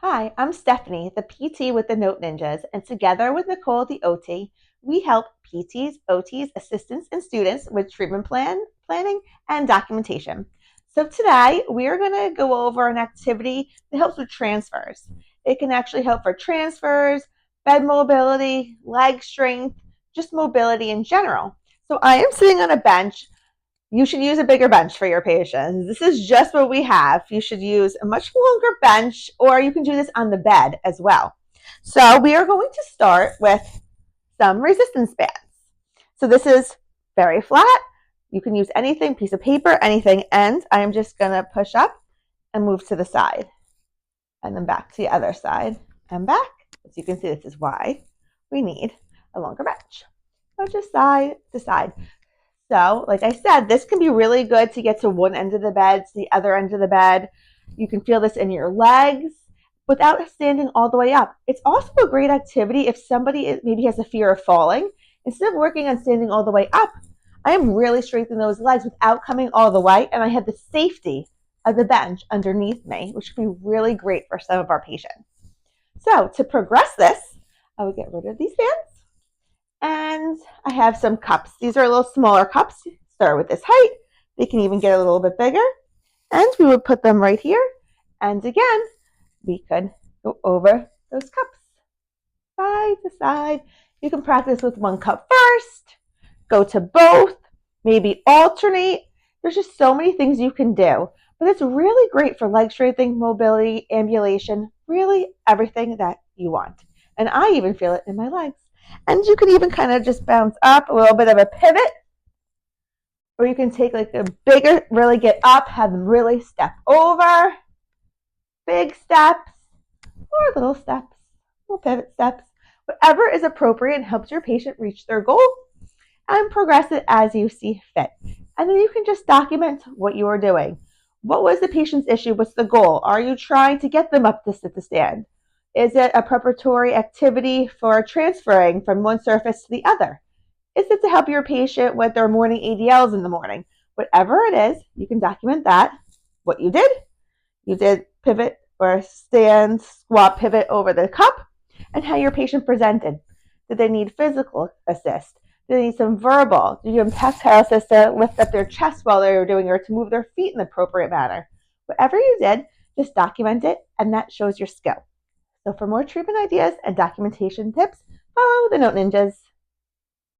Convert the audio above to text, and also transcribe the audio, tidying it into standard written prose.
Hi, I'm Stephanie, the PT with the Note Ninjas, and together with Nicole, the OT, we help PTs, OTs, assistants, and students with planning and documentation. So today we are going to go over an activity that helps with transfers. It can actually help for transfers, bed mobility, leg strength, just mobility in general. So I am sitting on a bench. You should use a bigger bench for your patients. This is just what we have. You should use a much longer bench, or you can do this on the bed as well. So we are going to start with some resistance bands. So this is very flat. You can use anything, piece of paper, anything, and I am just going to push up and move to the side, and then back to the other side and back. As you can see, this is why we need a longer bench. So just side to side. So, like I said, this can be really good to get to one end of the bed to the other end of the bed. You can feel this in your legs without standing all the way up. It's also a great activity if somebody maybe has a fear of falling. Instead of working on standing all the way up, I am really strengthening those legs without coming all the way, and I have the safety of the bench underneath me, which can be really great for some of our patients. So, to progress this, I will get rid of these bands. And I have some cups. These are a little smaller cups. Start with this height. They can even get a little bit bigger. And we would put them right here. And again, we could go over those cups, side to side. You can practice with one cup first, go to both, maybe alternate. There's just so many things you can do. But it's really great for leg strengthening, mobility, ambulation, really everything that you want. And I even feel it in my legs. And you can even kind of just bounce up, a little bit of a pivot, or you can take like a bigger, really get up, have them really step over, big steps, or little steps, little pivot steps, whatever is appropriate and helps your patient reach their goal, and progress it as you see fit. And then you can just document what you are doing. What was the patient's issue? What's the goal? Are you trying to get them up to sit to stand? Is it a preparatory activity for transferring from one surface to the other? Is it to help your patient with their morning ADLs in the morning? Whatever it is, you can document that. What you did pivot or stand, squat, pivot over the cup, and how your patient presented. Did they need physical assist? Did they need some verbal? Did you have tactile assist to lift up their chest while they were doing it, or to move their feet in the appropriate manner? Whatever you did, just document it, and that shows your skill. So for more treatment ideas and documentation tips, follow the Note Ninjas.